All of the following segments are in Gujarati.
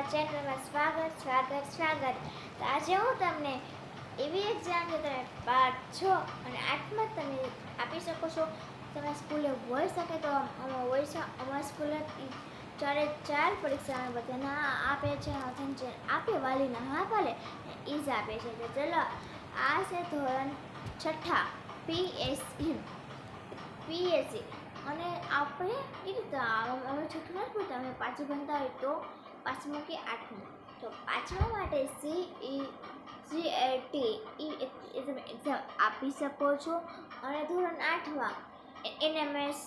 મારા ચેનલમાં સ્વાગત. તો આજે હું તમને એવી એક્ઝામ છે તમે પાર્ટ 6 અને 8માં તમે આપી શકો છો. તમે સ્કૂલે હોઈ શકે તો અમારી સ્કૂલે 4 પરીક્ષા બધાના આપે છે, આપે વાલીના હા પાલે એ જ આપે છે. તો ચલો, આ છે ધોરણ 6 પીએસસી. અને આપણે એ રીતે અમે છઠ્ઠું નથી ભણતા, અમે પાછું ભણતા હોય તો 5મું કે 8મું. તો 5મા માટે CET તમે એક્ઝામ આપી શકો છો. અને ધોરણ 8માં NMS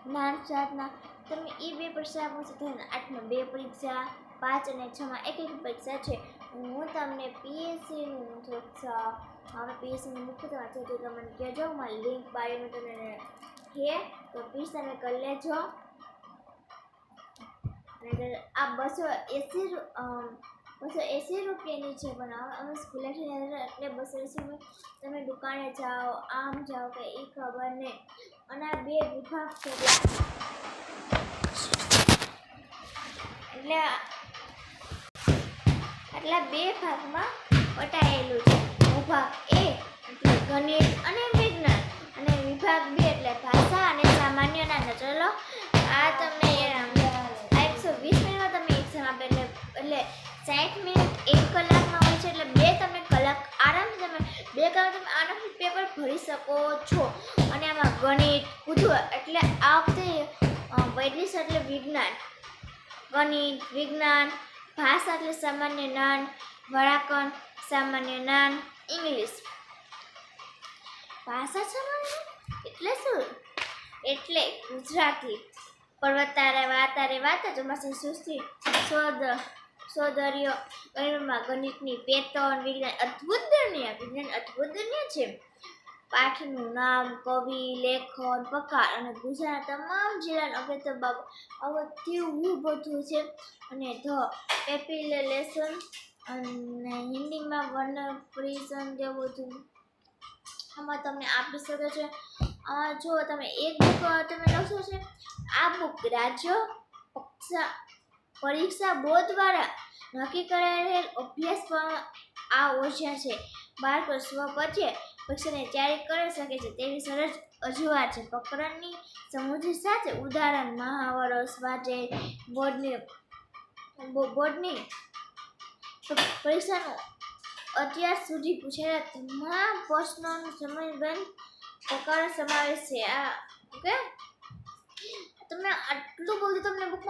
જ્ઞાનશાસ્ત્રના તમે એ 2 પરીક્ષા આપો છો. ધોરણ 8માં 2 પરીક્ષા, 5 અને 6માં એક પરીક્ષા છે. હું તમને પીએસસીનું પીએસસીનું મુખ્ય છે તો તમને કહેજો, મારી લિંક બાયોમાં તમને છે તો પ્લીઝ તમે કરી લેજો. આ 280 રૂપિયાની છે, પણ અમે સ્કૂલેથી એટલે 280 તમે દુકાને જાઓ, આમ જાઓ કે એ ખબર નહીં. અને આ 2 વિભાગ છે એટલે આટલા 2 ભાગમાં વટાયેલું છે. વિભાગ A એટલે ગણિત અને વિજ્ઞાન, અને વિભાગ 2 એટલે ભાષા અને સામાન્ય જ્ઞાન. ચલો, આ તમને 120 મિનિટમાં તમે એક્ઝામ આપે એટલે 60 મિનિટ 1 કલાકમાં હોય છે. એટલે 2 તમે કલાક આરામથી પેપર ભરી શકો છો. અને આમાં ગણિત પૂછવું એટલે આ વખતે વૈદિક એટલે વિજ્ઞાન, ગણિત વિજ્ઞાન, ભાષા એટલે સામાન્ય જ્ઞાન, વ્યાકરણ સામાન્ય જ્ઞાન, ઇંગ્લિશ ભાષા સામાન્ય એટલે શું? એટલે ગુજરાતી, પર્વતારે વાતા ચોમાસી સૃષ્ટિ સૌંદર્ય, ગણિતની પેટર્ન, વિજ્ઞાન અદ્ભુત દુનિયા છે. પાઠનું નામ, કવિ, લેખન, પ્રકાર અને ગુજરાતના તમામ જિલ્લાના અગત્ય બાબત એવું બધું છે. અને એપ્લિકેશન અને હિન્દીમાં વર્ણપ્રિઝન જેવું બધું આમાં તમને આપી શકે છે. જો તમે એક બુક તમે લખશો છે, આ બુક રાજ્ય પરીક્ષા બોર્ડ દ્વારા નક્કી કરાયેલ અભ્યાસ પર આ ઓછા છે. બાળકો સ્વપચે પરીક્ષાની તૈયારી કરી શકે છે તેવી સરસ રજૂઆત છે. પ્રકરણની સમૃદ્ધિ સાથે ઉદાહરણ, મહાવરો, સ્વાધ્યાય, બોર્ડની પરીક્ષાનું અત્યાર સુધી પૂછાયેલા તમામ પ્રશ્નોનો સમયબંધ પ્રકાર સમાવેશ છે. ઓકે, તમે આટલું બધું તમને બુકમાં